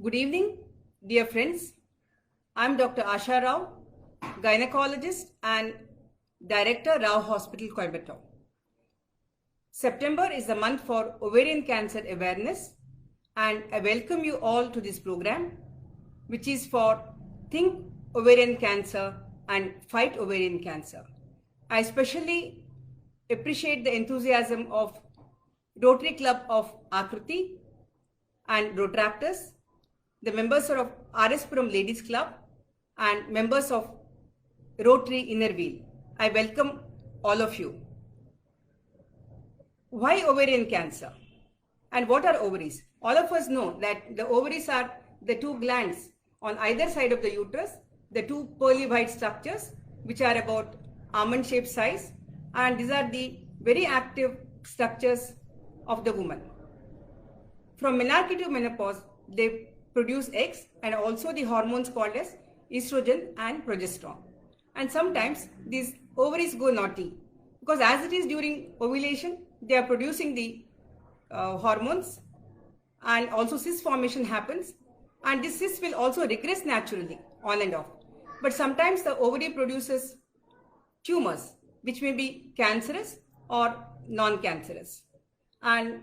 Good evening, dear friends. I'm Dr. Asha Rao, gynecologist and director, RaoHospital, Coimbatore. September is the month for ovarian cancer awareness, and I welcome you all to this program, which is for Think Ovarian Cancer and Fight Ovarian Cancer. I especially appreciate the enthusiasm of Rotary Club of Akriti and Rotractors, the members of RS Puram Ladies Club, and members of Rotary Innerville. I welcome all of you. Why ovarian cancer? And what are ovaries? All of us know that the ovaries are the two glands on either side of the uterus, the two pearly white structures, which are about almond-shaped size, and these are the very active structures of the woman. From menarche to menopause, they produce eggs and also the hormones called as estrogen and progesterone. And sometimes these ovaries go naughty because as it is during ovulation, they are producing the hormones, and also cyst formation happens, and this cyst will also regress naturally on and off. But sometimes the ovary produces tumors which may be cancerous or non-cancerous. And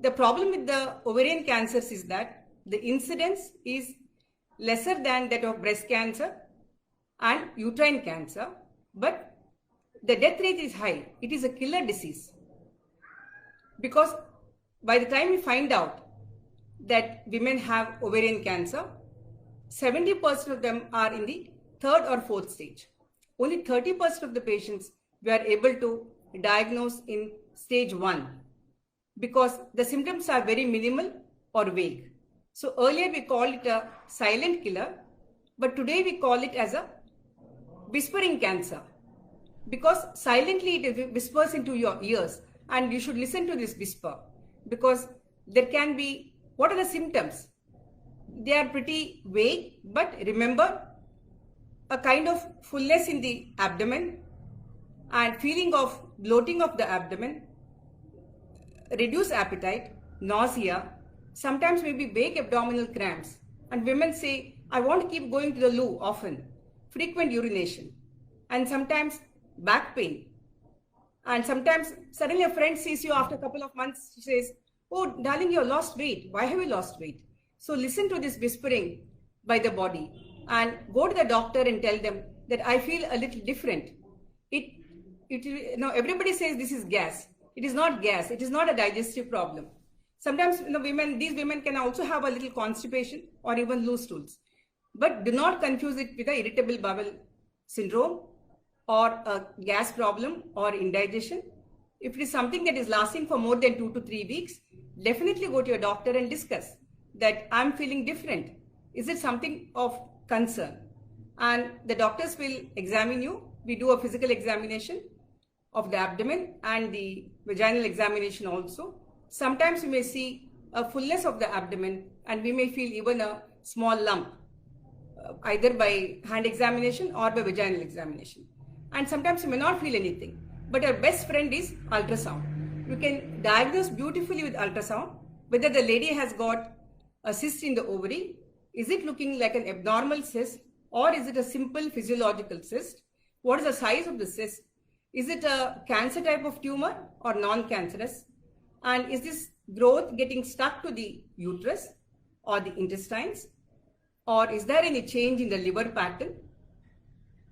the problem with the ovarian cancers is that the incidence is lesser than that of breast cancer and uterine cancer, but the death rate is high. It is a killer disease because by the time we find out that women have ovarian cancer, 70% of them are in the third or fourth stage. Only 30% of the patients we are able to diagnose in stage 1 because the symptoms are very minimal or vague. So earlier we called it a silent killer, but today we call it as a whispering cancer because silently it whispers into your ears, and you should listen to this whisper because there can be, what are the symptoms? They are pretty vague, but remember a kind of fullness in the abdomen and feeling of bloating of the abdomen, reduced appetite, nausea, sometimes maybe vague abdominal cramps, and women say, I want to keep going to the loo often, frequent urination, and sometimes back pain. And sometimes suddenly a friend sees you after a couple of months, she says, oh, darling, you lost weight. Why have you lost weight? So listen to this whispering by the body and go to the doctor and tell them that I feel a little different. Everybody says this is gas. It is not gas. It is not a digestive problem. Sometimes these women can also have a little constipation or even loose stools. But do not confuse it with an irritable bowel syndrome or a gas problem or indigestion. If it is something that is lasting for more than 2 to 3 weeks, definitely go to your doctor and discuss that I'm feeling different. Is it something of concern? And the doctors will examine you. We do a physical examination of the abdomen and the vaginal examination also. Sometimes we may see a fullness of the abdomen and we may feel even a small lump, either by hand examination or by vaginal examination. And sometimes you may not feel anything. But our best friend is ultrasound. You can diagnose beautifully with ultrasound whether the lady has got a cyst in the ovary. Is it looking like an abnormal cyst or is it a simple physiological cyst? What is the size of the cyst? Is it a cancer type of tumor or non-cancerous? And is this growth getting stuck to the uterus or the intestines? Or is there any change in the liver pattern?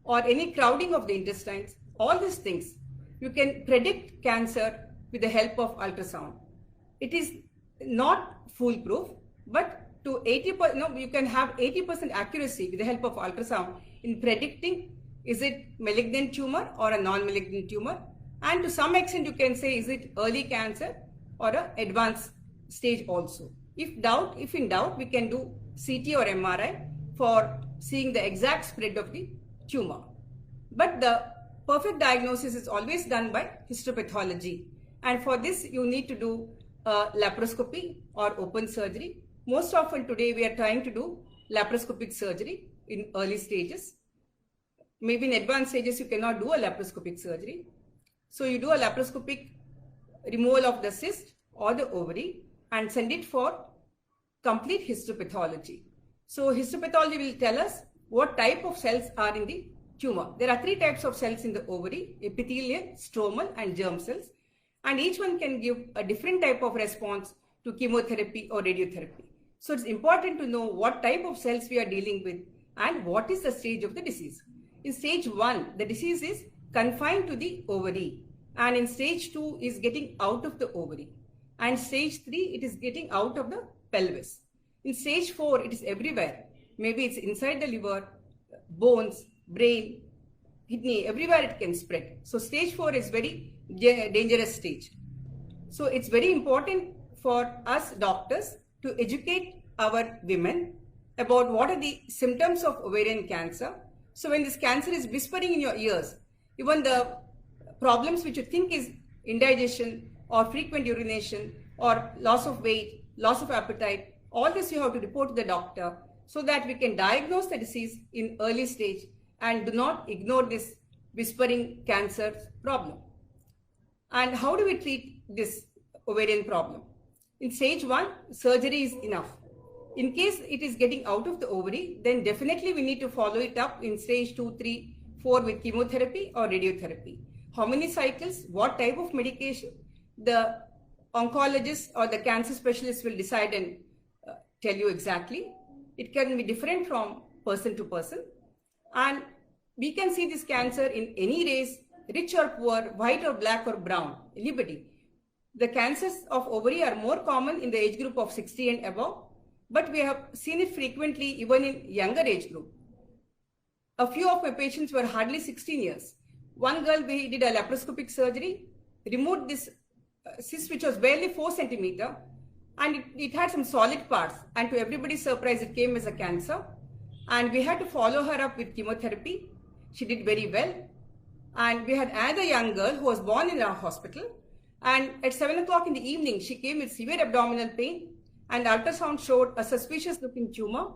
Or any crowding of the intestines? All these things. You can predict cancer with the help of ultrasound. It is not foolproof, but to 80%, you can have 80% accuracy with the help of ultrasound in predicting is it malignant tumor or a non-malignant tumor. And to some extent you can say is it early cancer or an advanced stage also. If in doubt, we can do CT or MRI for seeing the exact spread of the tumor. But the perfect diagnosis is always done by histopathology. And for this, you need to do laparoscopy or open surgery. Most often today, we are trying to do laparoscopic surgery in early stages. Maybe in advanced stages, you cannot do a laparoscopic surgery. So you do a laparoscopic removal of the cyst or the ovary and send it for complete histopathology. So histopathology will tell us what type of cells are in the tumor. There are 3 types of cells in the ovary: epithelial, stromal, and germ cells. And each one can give a different type of response to chemotherapy or radiotherapy. So it's important to know what type of cells we are dealing with and what is the stage of the disease. In stage 1, the disease is confined to the ovary, and in stage 2 is getting out of the ovary, and stage 3 it is getting out of the pelvis. In stage 4 it is everywhere. Maybe it's inside the liver, bones, brain, kidney, everywhere it can spread. So stage 4 is very dangerous stage. So it's very important for us doctors to educate our women about what are the symptoms of ovarian cancer. So when this cancer is whispering in your ears, even the problems which you think is indigestion or frequent urination or loss of weight, loss of appetite, all this you have to report to the doctor so that we can diagnose the disease in early stage and do not ignore this whispering cancer problem. And how do we treat this ovarian problem? In stage 1, surgery is enough. In case it is getting out of the ovary, then definitely we need to follow it up in stage 2, 3, 4 with chemotherapy or radiotherapy. How many cycles, what type of medication, the oncologist or the cancer specialist will decide and tell you exactly. It can be different from person to person. And we can see this cancer in any race, rich or poor, white or black or brown, anybody. The cancers of ovary are more common in the age group of 60 and above, but we have seen it frequently even in younger age group. A few of my patients were hardly 16 years. One girl, we did a laparoscopic surgery, removed this cyst which was barely 4 centimeter, and it had some solid parts, and to everybody's surprise it came as a cancer, and we had to follow her up with chemotherapy. She did very well. And we had another young girl who was born in RaoHospital, and at 7 o'clock in the evening she came with severe abdominal pain, and ultrasound showed a suspicious looking tumor.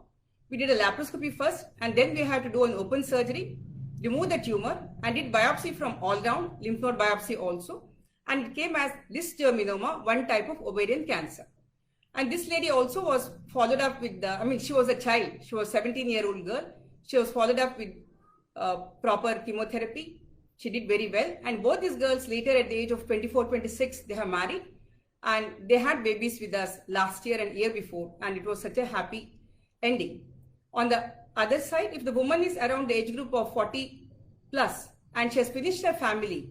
We did a laparoscopy first, and then we had to do an open surgery, remove the tumor, and did biopsy from all round, lymph node biopsy also, and it came as dysgerminoma, one type of ovarian cancer. And this lady also was followed up with she was a child, she was a 17-year-old girl. She was followed up with proper chemotherapy. She did very well, and both these girls later at the age of 24, 26, they have married, and they had babies with us last year and year before, and it was such a happy ending. On the other side, if the woman is around the age group of 40 plus and she has finished her family,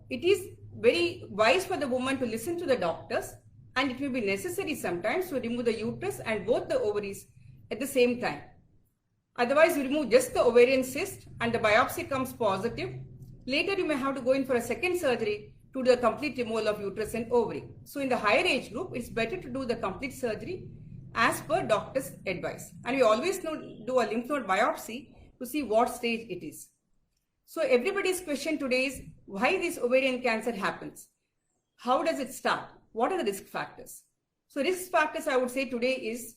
it is very wise for the woman to listen to the doctors, and it will be necessary sometimes to remove the uterus and both the ovaries at the same time. Otherwise, you remove just the ovarian cyst and the biopsy comes positive. Later, you may have to go in for a second surgery to do a complete removal of uterus and ovary. So in the higher age group, it's better to do the complete surgery as per doctor's advice. And we always do a lymph node biopsy to see what stage it is. So everybody's question today is why this ovarian cancer happens. How does it start? What are the risk factors? So risk factors I would say today is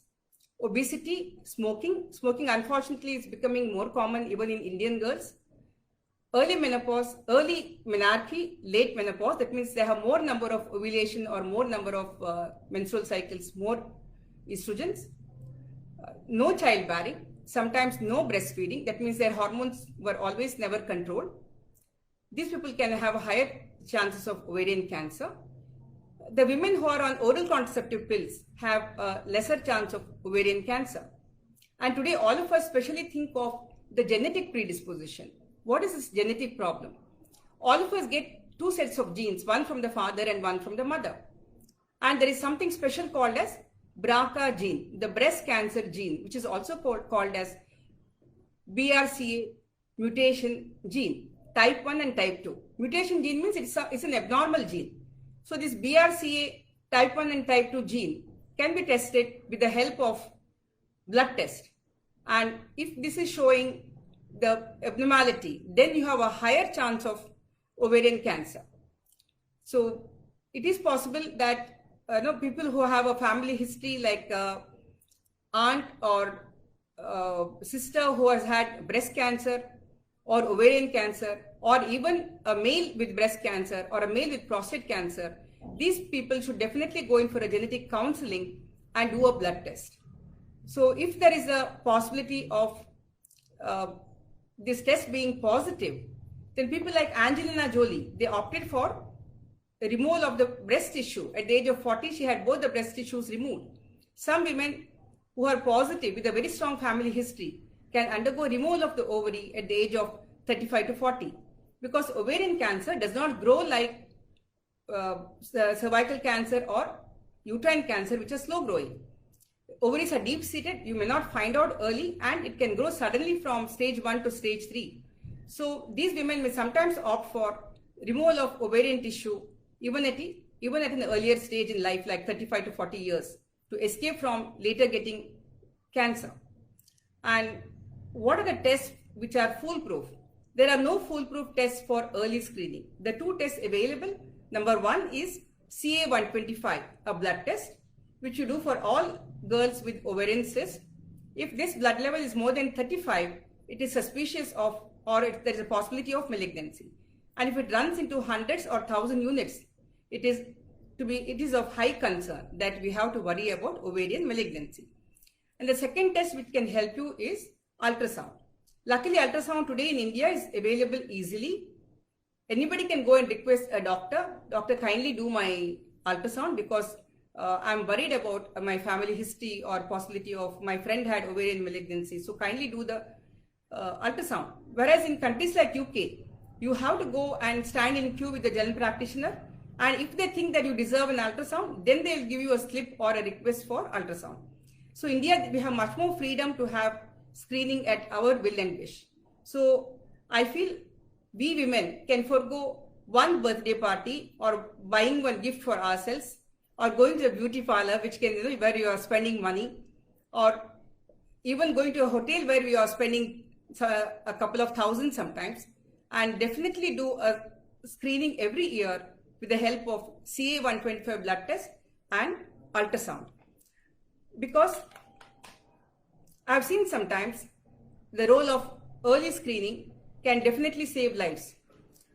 obesity, smoking. Smoking unfortunately is becoming more common even in Indian girls. Early menopause, early menarche, late menopause. That means they have more number of ovulation or more number of menstrual cycles, more estrogens. No childbearing, sometimes no breastfeeding. That means their hormones were always never controlled. These people can have higher chances of ovarian cancer. The women who are on oral contraceptive pills have a lesser chance of ovarian cancer. And today all of us especially think of the genetic predisposition. What is this genetic problem? All of us get 2 sets of genes, one from the father and one from the mother. And there is something special called as BRCA gene, the breast cancer gene, which is also called as BRCA mutation gene, type 1 and type 2. Mutation gene means it's an abnormal gene. So this BRCA type 1 and type 2 gene can be tested with the help of blood test. And if this is showing the abnormality, then you have a higher chance of ovarian cancer. So it is possible that people who have a family history like aunt or sister who has had breast cancer or ovarian cancer, or even a male with breast cancer or a male with prostate cancer, these people should definitely go in for a genetic counseling and do a blood test. So if there is a possibility of this test being positive, then people like Angelina Jolie, they opted for the removal of the breast tissue. At the age of 40, she had both the breast tissues removed. Some women who are positive with a very strong family history can undergo removal of the ovary at the age of 35 to 40, because ovarian cancer does not grow like cervical cancer or uterine cancer, which are slow growing. Ovaries are deep seated, you may not find out early, and it can grow suddenly from stage 1 to stage 3. So these women may sometimes opt for removal of ovarian tissue even at an earlier stage in life, like 35 to 40 years, to escape from later getting cancer. And what are the tests which are foolproof? There are no foolproof tests for early screening. The two tests available, number one is CA-125, a blood test, which you do for all girls with ovarian cyst. If this blood level is more than 35, it is suspicious of, or there is a possibility of malignancy. And if it runs into hundreds or 1,000 units, it is of high concern that we have to worry about ovarian malignancy. And the second test which can help you is ultrasound. Luckily, ultrasound today in India is available easily. Anybody can go and request a doctor, kindly do my ultrasound, because I'm worried about my family history or possibility of my friend had ovarian malignancy. So kindly do the ultrasound. Whereas in countries like UK, you have to go and stand in queue with the general practitioner. And if they think that you deserve an ultrasound, then they'll give you a slip or a request for ultrasound. So India, we have much more freedom to have screening at our will and wish. So I feel we women can forego one birthday party or buying one gift for ourselves, or going to a beauty parlor, which can, where you are spending money, or even going to a hotel where we are spending a couple of thousand sometimes, and definitely do a screening every year with the help of CA-125 blood test and ultrasound. Because I've seen sometimes the role of early screening can definitely save lives.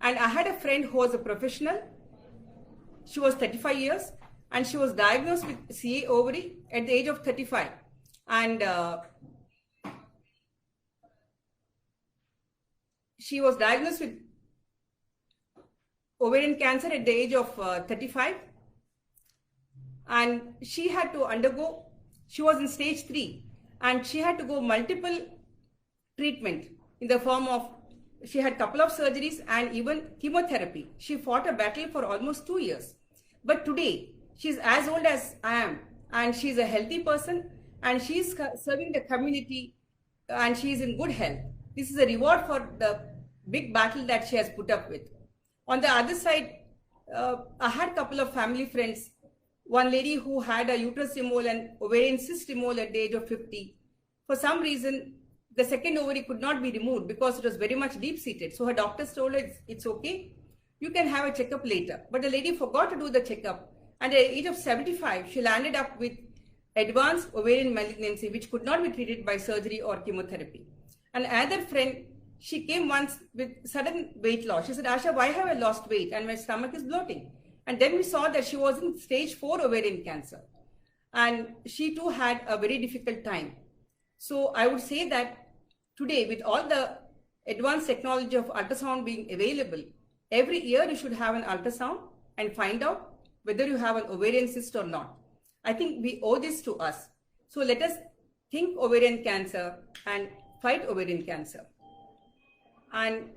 And I had a friend who was a professional. She was 35 years and she was diagnosed with CA ovary at the age of 35. And she was diagnosed with ovarian cancer at the age of 35. And she had to undergo, she was in stage 3, and she had to go multiple treatment in the form of, she had couple of surgeries and even chemotherapy. She fought a battle for almost 2 years. But today, she's as old as I am, and she's a healthy person, and she's serving the community, and she's in good health. This is a reward for the big battle that she has put up with. On the other side, I had a couple of family friends. One lady who had a uterus removal and ovarian cyst removal at the age of 50. For some reason, the second ovary could not be removed because it was very much deep-seated. So her doctors told her, it's okay, you can have a checkup later. But the lady forgot to do the checkup. And at the age of 75, she landed up with advanced ovarian malignancy, which could not be treated by surgery or chemotherapy. And another friend, she came once with sudden weight loss. She said, Asha, why have I lost weight? And my stomach is bloating. And then we saw that she was in stage 4 ovarian cancer. And she too had a very difficult time. So I would say that today, with all the advanced technology of ultrasound being available, every year you should have an ultrasound and find out whether you have an ovarian cyst or not. I think we owe this to us. So let us think ovarian cancer and fight ovarian cancer. And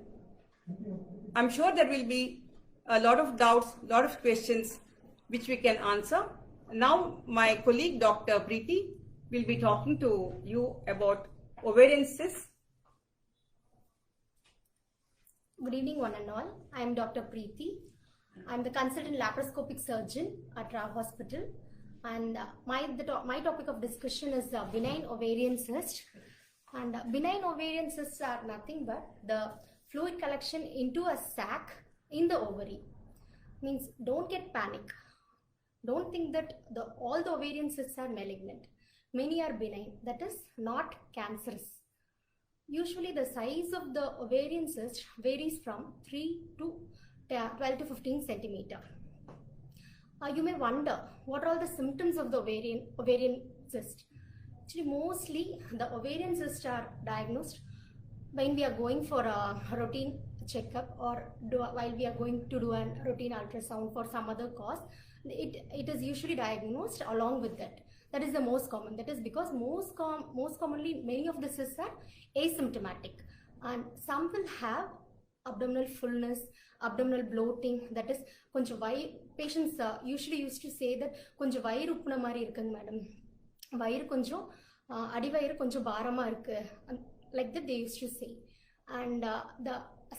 I'm sure there will be a lot of doubts, a lot of questions which we can answer. Now my colleague Dr. Preethi will be talking to you about ovarian cysts. Good evening one and all. I am Dr. Preethi. I am the consultant laparoscopic surgeon at RaoHospital, and my topic of discussion is benign ovarian cyst. And benign ovarian cysts are nothing but the fluid collection into a sac in the ovary. Means don't get panic. Don't think that all the ovarian cysts are malignant. Many are benign, that is not cancerous. Usually the size of the ovarian cyst varies from 3 to 12 to 15 centimeter. You may wonder what are all the symptoms of the ovarian cyst. Actually, mostly the ovarian cysts are diagnosed when we are going for a routine checkup or while we are going to do a routine ultrasound for some other cause. It is usually diagnosed along with that. That is the most common. That is because most commonly many of the cysts are asymptomatic, and some will have abdominal fullness, abdominal bloating. That is, patients usually used to say that konja vairu uppuna mari irukanga madam, vairu konjam adivairu konjam bharama irukku, like that they used to say. And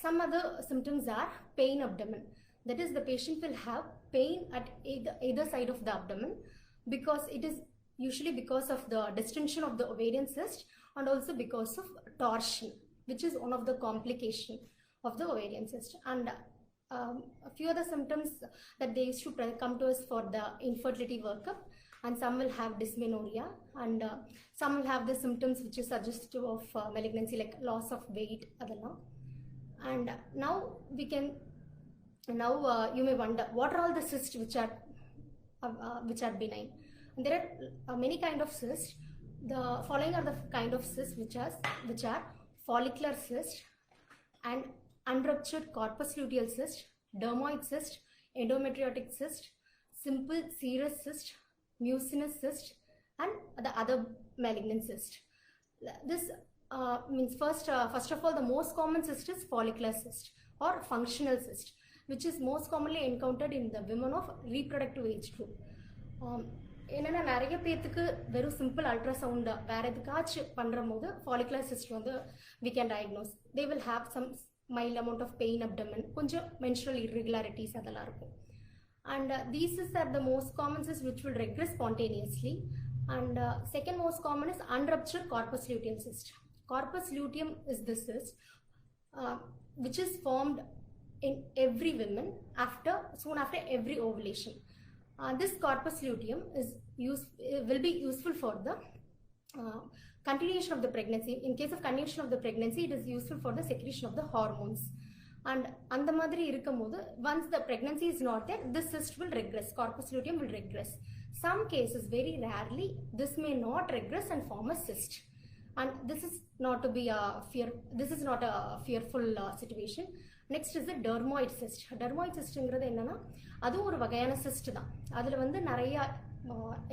some other symptoms are pain abdomen. That is, the patient will have pain at either side of the abdomen, because it is usually because of the distension of the ovarian cyst and also because of torsion, which is one of the complication of the ovarian cyst. And a few other symptoms that they used to come to us for the infertility workup, and some will have dysmenorrhea, and some will have the symptoms which is suggestive of malignancy, like loss of weight. And now you may wonder what are all the cysts which are benign. And there are many kind of cysts. The following are the kind of cysts which are follicular cyst and unruptured corpus luteal cyst, dermoid cyst, endometriotic cyst, simple serous cyst, mucinous cyst, and the other malignant cyst. This means first of all, the most common cyst is follicular cyst or functional cyst, which is most commonly encountered in the women of reproductive age group. என்னென்னா நிறைய பேத்துக்கு வெறும் simple ultrasound வேறு எதுக்காச்சும் பண்ணுற போது follicular cyst வந்து we can diagnose. They will have some mild amount of pain abdomen, கொஞ்சம் menstrual irregularities அதெல்லாம் இருக்கும். And these are the most common cysts which will regress spontaneously. And second most common is unruptured corpus luteal cyst. Corpus luteum is the cyst which is formed in every woman soon after every ovulation. This corpus luteum will be useful for the continuation of the pregnancy. In case of continuation of the pregnancy, it is useful for the secretion of the hormones. And அந்த மாதிரி இருக்கும்போது once the pregnancy is not there, this cyst will regress, corpus luteum will regress. Some cases, very rarely, this may not regress and form a cyst. And this is not a fearful situation. Next is the dermoid cyst. Dermoid cystங்கிறது என்னன்னா அதுவும் ஒரு வகையான cyst தான். அதில் வந்து நிறைய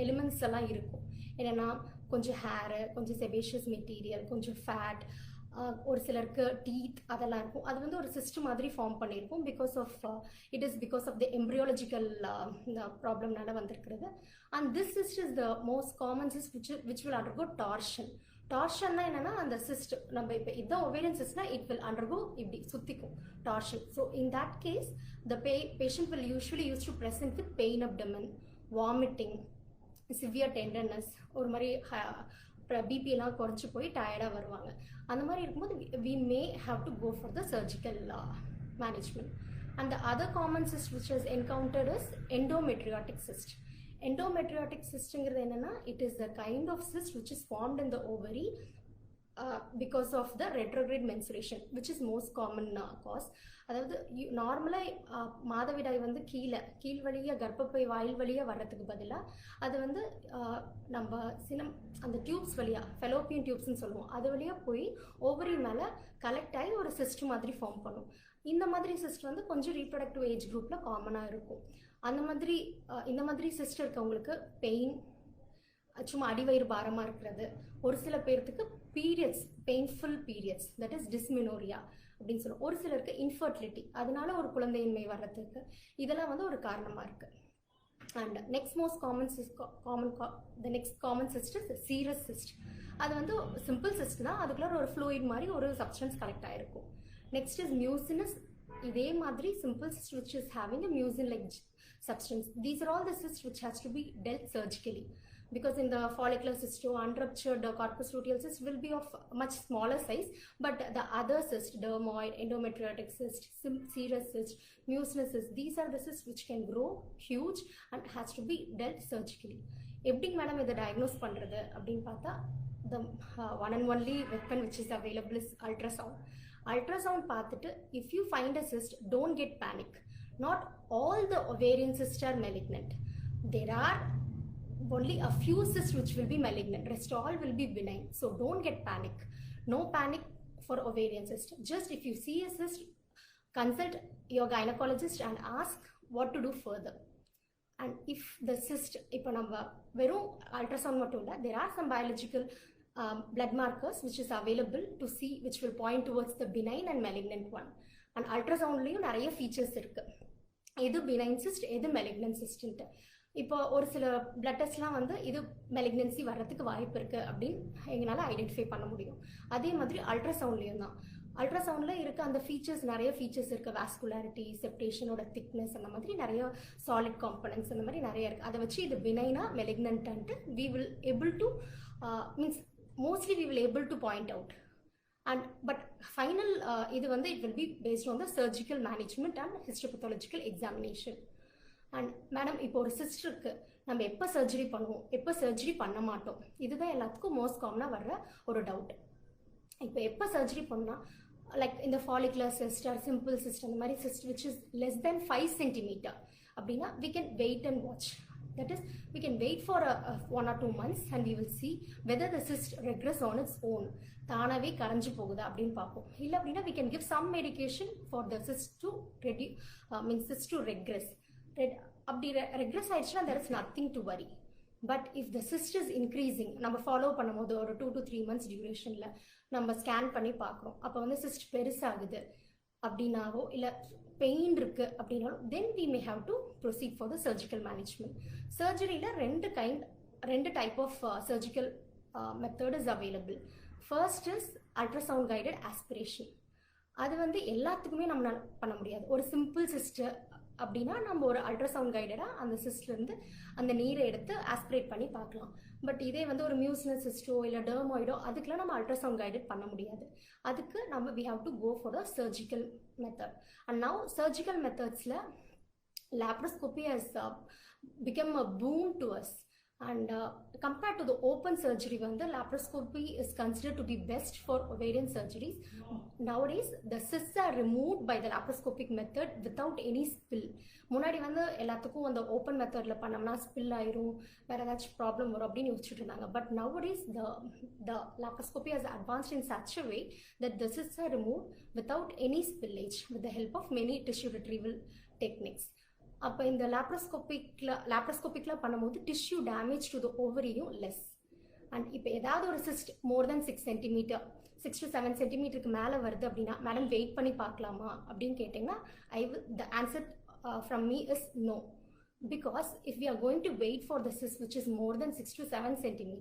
elements எல்லாம் இருக்கும். என்னன்னா கொஞ்சம் ஹேர், கொஞ்சம் செபேஷியஸ் மெட்டீரியல், கொஞ்சம் ஃபேட், ஒரு சிலருக்கு டீத் அதெல்லாம் இருக்கும். அது வந்து ஒரு சிஸ்ட் மாதிரி ஃபார்ம் பண்ணியிருக்கும். பிகாஸ் ஆஃப் த எம்ப்ரியாலஜிக்கல் ப்ராப்ளம்னால வந்திருக்கிறது. And this cyst is the most common cyst which will undergo torsion. டார்ஷன்னா என்னன்னா அந்த சிஸ்ட் நம்ம இப்போ இதுதான் ஒவேரியன் சிஸ்ட்னா இட் வில் அண்டர்கோ இப்படி சுத்திக்கும் torsion. So in that case the patient will usually use to present with pain abdomen, vomiting, severe tenderness, ஒரு மாதிரி பிபி எல்லாம் குறைச்சி போய் டயர்டாக வருவாங்க. அந்த மாதிரி இருக்கும்போது we may have to go for the surgical management. And the other common cyst which is encountered is endometriotic cyst. Endometriotic cystங்கிறது என்னன்னா it is the kind of cyst which is formed in the ovary because of the retrograde menstruation, which is most common cause. அதாவது நார்மலாக மாதவிடாய் வந்து கீழ் வழியாக கர்ப்பப்பை வாயில் வழியாக வர்றதுக்கு பதிலாக அது வந்து நம்ம அந்த டியூப்ஸ் வழியாக ஃபெலோப்பியன் டியூப்ஸ்ன்னு சொல்லுவோம், அது வழியாக போய் ஓவரி மேலே கலெக்ட் ஆகி ஒரு சிஸ்ட் மாதிரி ஃபார்ம் பண்ணும். இந்த மாதிரி சிஸ்ட் வந்து கொஞ்சம் ரீப்ரொடக்டிவ் ஏஜ் குரூப்பில் காமனாக இருக்கும். இந்த மாதிரி சிஸ்ட் இருக்கவங்களுக்கு பெயின், சும்மா அடிவயிறு பாரமாக இருக்கிறது, ஒரு சில பேர்த்துக்கு periods, painful periods, that is dysmenorrhoea அப்படின்னு சொல்லுவோம். ஒரு சிலருக்கு இன்ஃபர்டிலிட்டி, அதனால ஒரு குழந்தையின்மை வர்றதுக்கு இதெல்லாம் வந்து ஒரு காரணமாக இருக்குது. And next common cyst is serous cyst. அது வந்து சிம்பிள் சிஸ்ட் தான், அதுக்குள்ள ஒரு ஃப்ளூயிட் மாதிரி ஒரு சப்ஸ்டன்ஸ் கலெக்ட் ஆகிருக்கும். Next is mucinous. இதே மாதிரி simple cyst which is having a mucin like substance. These are all the cysts which has to be dealt surgically, because in the follicular cyst or unruptured corpus luteal cyst will be of much smaller size, but the other cyst, dermoid, endometriotic cyst, serous cyst, mucinous cyst, these are the cysts which can grow huge and has to be dealt surgically. எப்படி madam இதை diagnose பண்ணுறது அப்படின்னு பார்த்தா, the one and only weapon which is available is ultrasound. Ultrasound பார்த்துட்டு if you find a cyst, don't get panic. not all the ovarian cysts are malignant. There are only a few cysts which will be malignant, rest all will be benign. So don't get panic. No panic for ovarian cyst. Just if you see a cyst, consult your gynecologist and ask what to do further. And if the cyst, இப்போ நம்ம வெறும் ultrasound மட்டும் இல்லை, there are some biological blood markers which is available to see, which will point towards the benign and malignant one. And ultrasoundலையும் நிறைய features இருக்கு, எது benign cyst எது malignant cyst. இப்போ ஒரு சில பிளட் டெஸ்ட்லாம் வந்து இது மெலிக்னன்சி வர்றதுக்கு வாய்ப்பு இருக்குது அப்படின்னு எங்களால் ஐடென்டிஃபை பண்ண முடியும். அதே மாதிரி அல்ட்ராசவுண்ட்லேயும் தான், அல்ட்ராசவுண்டில் இருக்க அந்த ஃபீச்சர்ஸ், நிறைய ஃபீச்சர்ஸ் இருக்குது, வாஸ்குலாரிட்டி, செப்டேஷனோட திக்னஸ், அந்த மாதிரி நிறைய சாலிட் காம்பனன்ட்ஸ், அந்த மாதிரி நிறைய இருக்குது. அதை வச்சு இது பினைனா malignant we will able to means mostly we will able to point out. And but final இது வந்து it will be based on the surgical management and histopathological examination. And madam இப்போ ஒரு சிஸ்ட் இருக்கு, நம்ம எப்போ சர்ஜரி பண்ணுவோம், எப்போ surgery பண்ண மாட்டோம், இதுதான் எல்லாத்துக்கும் மோஸ்ட் காமனாக வர்ற ஒரு டவுட். இப்போ எப்போ சர்ஜரி பண்ணால் லைக் இந்த follicular cyst or simple cyst, அந்த மாதிரி cyst which is less than 5 cm அப்படின்னா we can wait and watch. That is, we can wait for 1 or 2 months and we will see whether the cyst regress on its own. தானாவே கரைஞ்சு போகுதா அப்படின்னு பார்ப்போம். இல்லை அப்படின்னா we can give some medication for the cyst to reduce, cyst to regress. அப்படி regress ஆயிடுச்சுன்னா there is nothing to worry. But if the cyst is increasing, நம்ம ஃபாலோ பண்ணும்போது ஒரு 2 to 3 months டியூரேஷனில் நம்ம ஸ்கேன் பண்ணி பார்க்குறோம், அப்போ வந்து cyst பெருசாகுது அப்படின்னாவோ இல்லை பெயின் இருக்குது அப்படின்னாலும் தென் we may have to proceed for the surgical management. சர்ஜரியில் ரெண்டு type of surgical method is available. First is ultrasound guided aspiration. அது வந்து எல்லாத்துக்குமே நம்மளால் பண்ண முடியாது. ஒரு சிம்பிள் சிஸ்டர் அப்படின்னா நம்ம ஒரு அல்ட்ராசவுண்ட் கைடடாக அந்த சிஸ்ட்லேருந்து அந்த நீரை எடுத்து ஆஸ்பிரேட் பண்ணி பார்க்கலாம். பட் இதே வந்து ஒரு மியூசினஸ் சிஸ்டோ இல்லை டெர்மாய்டோ அதுக்கெலாம் நம்ம அல்ட்ராசவுண்ட் கைடட் பண்ண முடியாது. அதுக்கு நம்ம we have to go for the surgical method. And now surgical மெத்தட்ஸில் laparoscopy has become a boon to us. And compared to the open surgery, when the laparoscopy is considered to be best for ovarian surgeries, nowadays the cysts are removed by the laparoscopic method without any spill. முன்னாடி வந்து எல்லாத்துக்கும் அந்த open மெத்தடில் பண்ணோம்னா spill ஆயிரும், வேறு ஏதாச்சும் problem வரும் அப்படின்னு யோசிச்சுட்டு இருந்தாங்க. But nowadays the laparoscopy has advanced in such a way that the cysts are removed without any spillage with the help of many tissue retrieval techniques. அப்போ இந்த லேப்ரோஸ்கோபிக்கில் பண்ணும்போது டிஷ்யூ டேமேஜ் டு த ஓவரியும் less. And இப்போ ஏதாவது ஒரு cyst more than 6 cm 6 to 7 cm மேலே வருது அப்படின்னா மேடம் வெயிட் பண்ணி பார்க்கலாமா அப்படின்னு கேட்டிங்கன்னா the answer from me is no. Because if we are going to wait for the cyst which is more than 6 to 7 cm,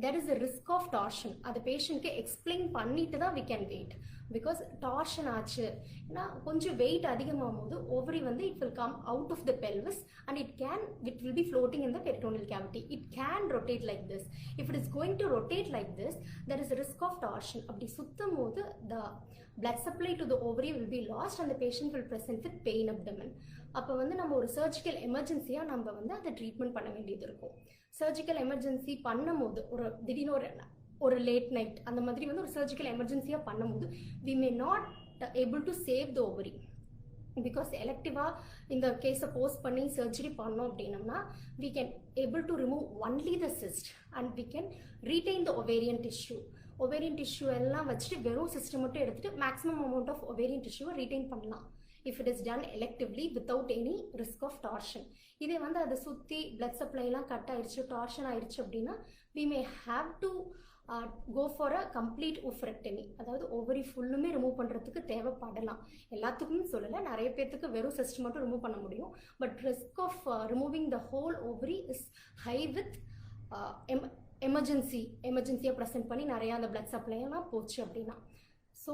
there is a risk of torsion. அது பேஷண்ட்க்கு explain பண்ணிட்டு தான் we can wait. Because torsion ஆச்சு ஏன்னா கொஞ்சம் weight அதிகமாகும் போது ovary வந்து it will come out of the pelvis and it will be floating in the peritoneal cavity. It can rotate like this. If it is going to rotate like this, there is a risk of torsion. அப்படி சுத்தும் போது the blood supply to the ovary will be lost and the patient will present with pain abdomen. அப்போ வந்து நம்ம ஒரு surgical எமர்ஜென்சியாக நம்ம வந்து அதை ட்ரீட்மெண்ட் பண்ண வேண்டியது இருக்கும். சர்ஜிக்கல் எமர்ஜென்சி பண்ணும்போது ஒரு திடீர்னு ஒரு லேட் நைட் அந்த மாதிரி வந்து ஒரு சர்ஜிக்கல் எமர்ஜென்சியாக பண்ணும்போது we may not able to save the ovary. Because எலக்டிவாக இந்த கேஸை போஸ்ட் பண்ணி சர்ஜரி பண்ணோம் அப்படின்னம்னா we can able to remove only the cyst and we can retain the ovarian tissue. ovarian tissue எல்லாம் வச்சுட்டு வெறும் சிஸ்டம் மட்டும் எடுத்துட்டு maximum amount of ovarian tissue retain பண்ணலாம் if it is done electively without any risk of torsion. இதே வந்து அதை சுற்றி பிளட் சப்ளைலாம் கட் ஆயிடுச்சு, டார்ஷன் ஆயிடுச்சு அப்படின்னா we may have to go for a complete oophorectomy. அதாவது ஓவரி ஃபுல்லுமே ரிமூவ் பண்ணுறதுக்கு தேவைப்படலாம். எல்லாத்துக்குமே சொல்லலை, நிறைய பேர்த்துக்கு வெறும் சிஸ்ட் மட்டும் ரிமூவ் பண்ண முடியும். But risk of removing the whole ovary is high with எமர்ஜென்சியாக ப்ரெசென்ட் பண்ணி நிறையா அந்த பிளட் சப்ளையெல்லாம் போச்சு அப்படின்னா. So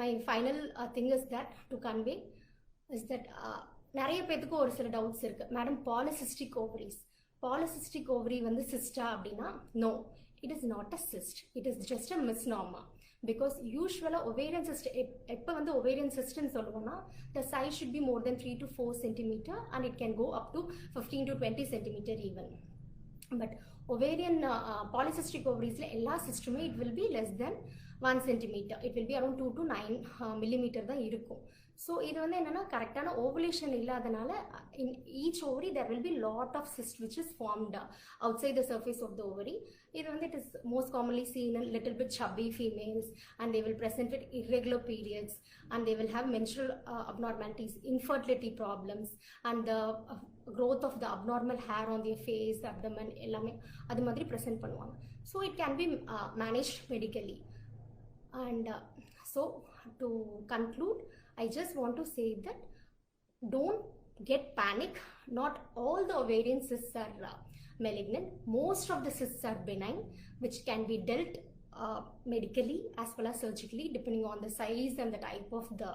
my final thing is that to convey is that நிறைய பேத்துக்கு ஒரு சில டவுட்ஸ் இருக்கு. மேடம் பாலிசிஸ்டிக் ஓவரி வந்து சிஸ்டா அப்படின்னா no, it is not a cyst, it is just a misnomer. Because யூஸ்வலாக ஒவேரியன் சிஸ்ட் எப்போ வந்து ஒவேரியன் சிஸ்ட்னு சொல்லுவோம்னா the size should be more than 3 to 4 cm and it can go up to 15 to 20 cm even. But ovarian polycystic ஓவரிஸில் எல்லா சிஸ்டுமே it will be less than 1 centimeter. It will be around 2 to 9 millimeter தான் இருக்கும். So இது வந்து என்னன்னா கரெக்டான ovulation இல்லாதனால in each ovary there will be lot of cyst which is formed outside the surface of the ovary. இது வந்து it is most commonly seen in little bit chubby females, and they will present with irregular periods, and they will have menstrual abnormalities, infertility problems, and the growth of the abnormal hair on their face, abdomen எல்லாமே அது மாதிரி present பண்ணுவாங்க. So it can be managed medically. And so to conclude, I just want to say that don't get panic. Not all the ovarian cysts are malignant. Most of the cysts are benign, which can be dealt medically as well as surgically depending on the size and the type of the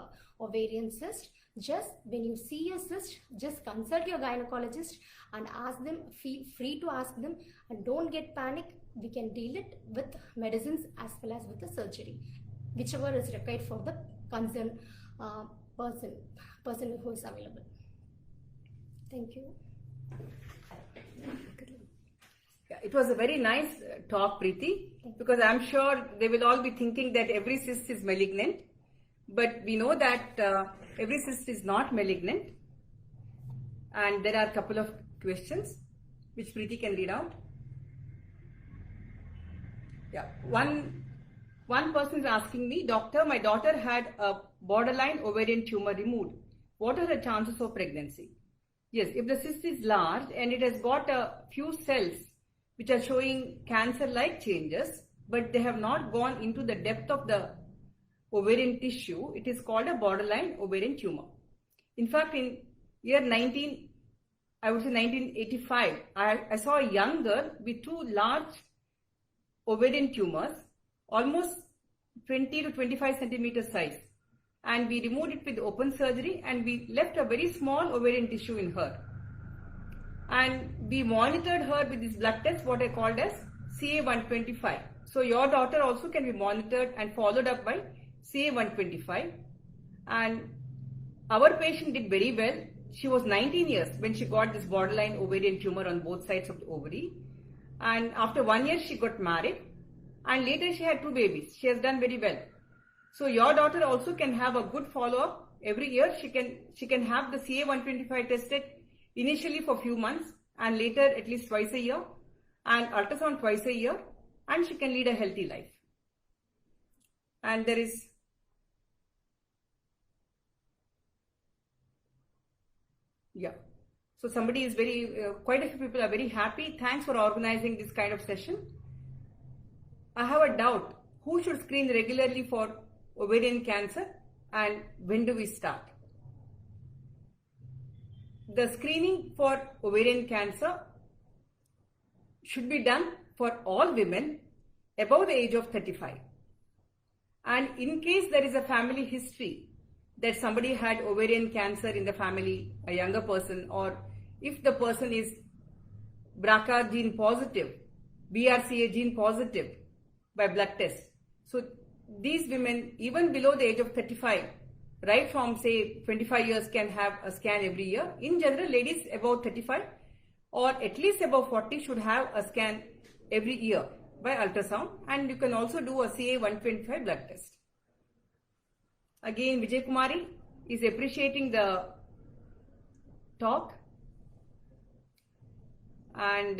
ovarian cyst. Just when you see a cyst, just consult your gynecologist and ask them, feel free to ask them, and don't get panic. We can deal it with medicines as well as with the surgery, whichever is required for the concerned person who is available. Thank you. Yeah, it was a very nice talk, Preethi, because I'm sure they will all be thinking that every cyst is malignant, but we know that every cyst is not malignant, and there are a couple of questions which Preethi can read out. Yeah, one person is asking me, Doctor, my daughter had a borderline ovarian tumor removed. What are the chances of pregnancy? Yes, if the cyst is large and it has got a few cells which are showing cancer-like changes, but they have not gone into the depth of the ovarian tissue, it is called a borderline ovarian tumor. In fact, in year 1985, I saw a young girl with 2 large ovarian tumors, almost 20 to 25 centimeter size, and we removed it with open surgery, and we left a very small ovarian tissue in her, and we monitored her with this blood test, what I called as CA-125. So your daughter also can be monitored and followed up by CA-125, and our patient did very well. She was 19 years when she got this borderline ovarian tumor on both sides of the ovary, and after 1 year she got married, and later she had 2 babies. She has done very well. So your daughter also can have a good follow-up. Every year she can have the CA-125 tested initially for few months, and later at least twice a year, and ultrasound twice a year, and she can lead a healthy life. And there is so somebody is very quite a few people are very happy. Thanks for organizing this kind of session. I have a doubt, who should screen regularly for ovarian cancer, and when do we start? The screening for ovarian cancer should be done for all women above the age of 35. And in case there is a family history that somebody had ovarian cancer in the family, a younger person, or if the person is BRCA gene positive, BRCA gene positive by blood test. So these women, even below the age of 35, right from say 25 years, can have a scan every year. In general, ladies above 35 or at least above 40 should have a scan every year by ultrasound, and you can also do a CA-125 blood test. Again, Vijay Kumari is appreciating the talk, and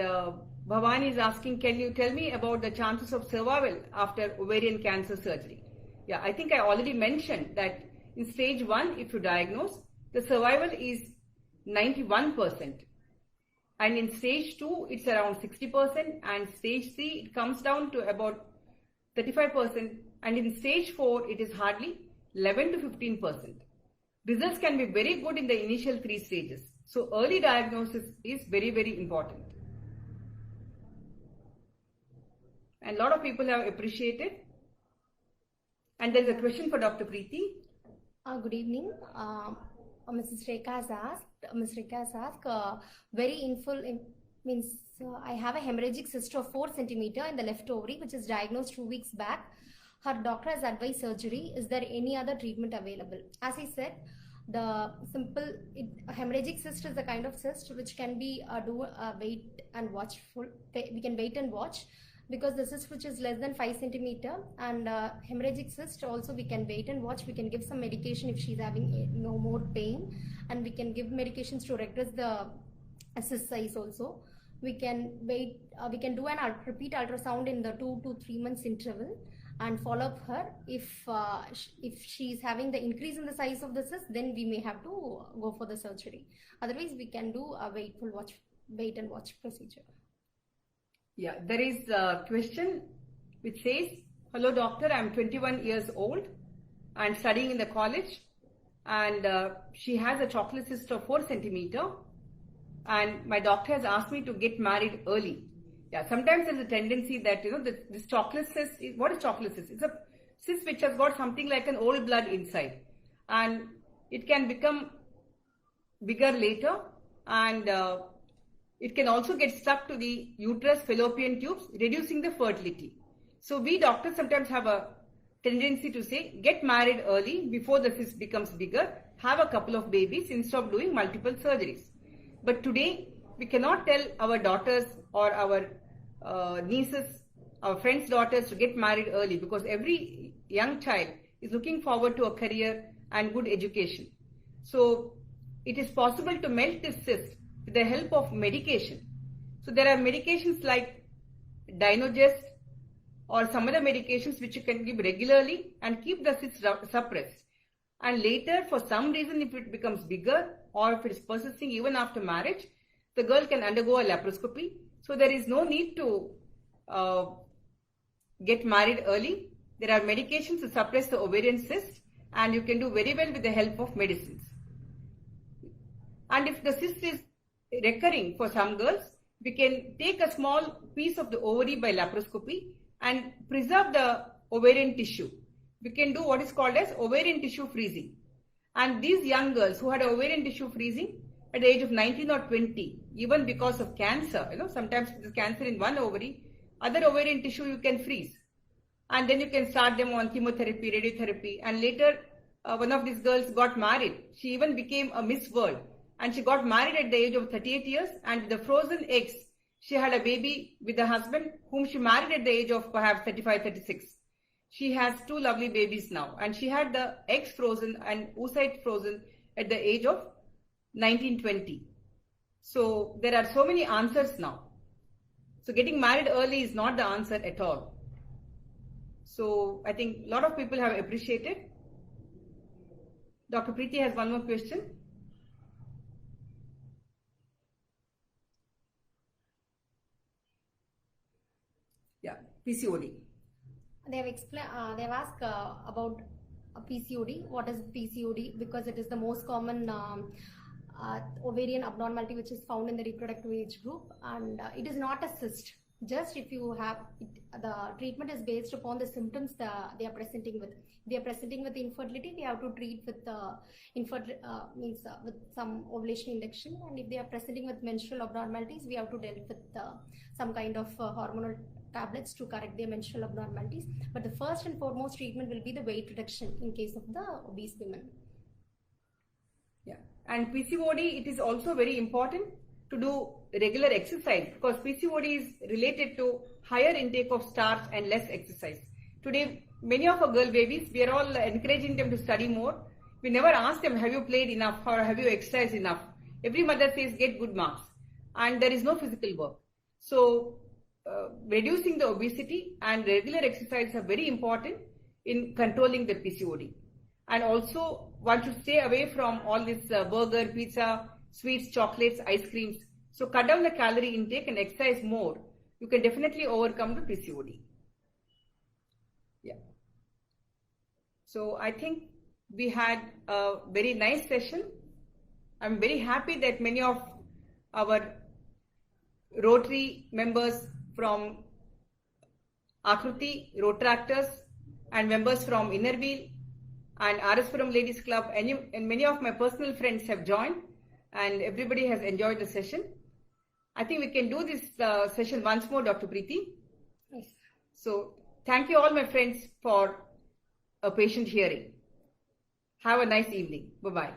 Bhavani is asking, can you tell me about the chances of survival after ovarian cancer surgery? Yeah, I think I already mentioned that in stage 1, if you diagnose, the survival is 91%. And in stage 2, it's around 60%. And stage 3, it comes down to about 35%. And in stage 4, it is hardly 11 to 15%. Results can be very good in the initial 3 stages. So early diagnosis is very, very important. And a lot of people have appreciated. And there is a question for Dr. Preethi. Good evening. Mrs. Rekha has asked, very info, I have a hemorrhagic cyst of 4 centimeter in the left ovary, which is diagnosed 2 weeks back. Her doctor has advised surgery. Is there any other treatment available? As I said, the simple hemorrhagic cyst is the kind of cyst which can be wait and watch. We can wait and watch. because the cyst which is less than 5 centimeter and hemorrhagic cyst, also we can wait and watch. We can give some medication if she's having no more pain, and we can give medications to reduce the cyst size also. We can wait, we can do an repeat ultrasound in the 2 to 3 months interval and follow up her. If she's having the increase in the size of the cyst, then we may have to go for the surgery. Otherwise, we can do a wait and watch procedure. Yeah, there is a question which says, hello doctor, I'm 21 years old and studying in the college, and she has a chocolate cyst of 4 centimeter, and my doctor has asked me to get married early. Yeah, sometimes there's a tendency that, this chocolate cyst, what is chocolate cyst? It's a cyst which has got something like an old blood inside, and it can become bigger later, and it can also get stuck to the uterus fallopian tubes, reducing the fertility. So we doctors sometimes have a tendency to say, get married early before the cyst becomes bigger, have a couple of babies instead of doing multiple surgeries. But today, we cannot tell our daughters or our nieces, our friends' daughters to get married early, because every young child is looking forward to a career and good education. So it is possible to melt this cyst with the help of medication. So there are medications like Dynogest or some other medications which you can give regularly and keep the cyst suppressed. And later, for some reason, if it becomes bigger or if it is persisting even after marriage, the girl can undergo a laparoscopy. So there is no need to get married early. There are medications to suppress the ovarian cyst, and you can do very well with the help of medicines. And if the cyst is recurring for some girls, we can take a small piece of the ovary by laparoscopy and preserve the ovarian tissue. We can do what is called as ovarian tissue freezing. And these young girls who had ovarian tissue freezing at the age of 19 or 20, even because of cancer, sometimes there's cancer in one ovary, other ovarian tissue you can freeze. And then you can start them on chemotherapy, radiotherapy. And later, one of these girls got married. She even became a Miss World. And she got married at the age of 38 years. And the frozen eggs, she had a baby with a husband whom she married at the age of perhaps 35, 36. She has 2 lovely babies now. And she had the eggs frozen and oocyte frozen at the age of 19, 20. So there are so many answers now. So getting married early is not the answer at all. So I think a lot of people have appreciated. Dr. Preethi has one more question. Yeah, PCOD. They have asked about PCOD. What is PCOD? Because it is the most common ovarian abnormality which is found in the reproductive age group, and it is not a cyst. Just if you have it, the treatment is based upon the symptoms they are presenting with. If they are presenting with infertility, we have to treat with with some ovulation induction, and if they are presenting with menstrual abnormalities, we have to deal with some kind of hormonal tablets to correct their menstrual abnormalities. But the first and foremost treatment will be the weight reduction in case of the obese women. Yeah, and PCOD, it is also very important to do regular exercise, because PCOD is related to higher intake of starch and less exercise. Today, many of our girl babies, we are all encouraging them to study more. We never ask them, have you played enough or have you exercised enough? Every mother says, get good marks, and there is no physical work. So reducing the obesity and regular exercise are very important in controlling the PCOD. And also, one should stay away from all this burger, pizza, sweets, chocolates, ice creams. So cut down the calorie intake and exercise more. You can definitely overcome the PCOD. Yeah. So I think we had a very nice session. I'm very happy that many of our Rotary members from Akruti, Rotractors, and members from Innerwheel and RSpuram Ladies Club and many of my personal friends have joined, and everybody has enjoyed the session. I think we can do this session once more, Dr. Preethi. Yes. So thank you all my friends for a patient hearing. Have a nice evening. Bye-bye.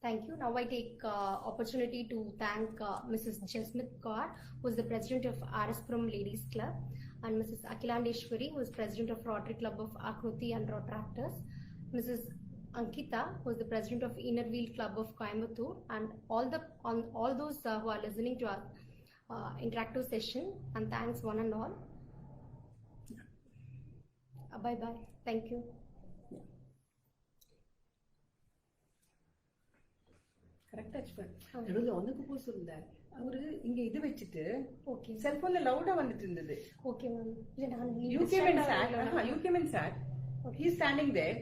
Thank you. Now I take opportunity to thank Mrs. Jasmith Kaur, who is the president of RS-Puram Ladies Club, and Mrs. Akhilandeshwari, who is president of Rotary Club of Akruti and Rotractors, Mrs. Ankita, who is the president of Inner Wheel Club of Coimbatore, and all those who are listening to our interactive session. And thanks one and all. Bye bye. Thank you. Correct, Ajpan. அவரு இங்க இது வச்சிட்டு Okay. செல்போன்ல லவுடா வந்துட்டு இருந்தது. Okay, ma'am. You came and sat. He's standing there.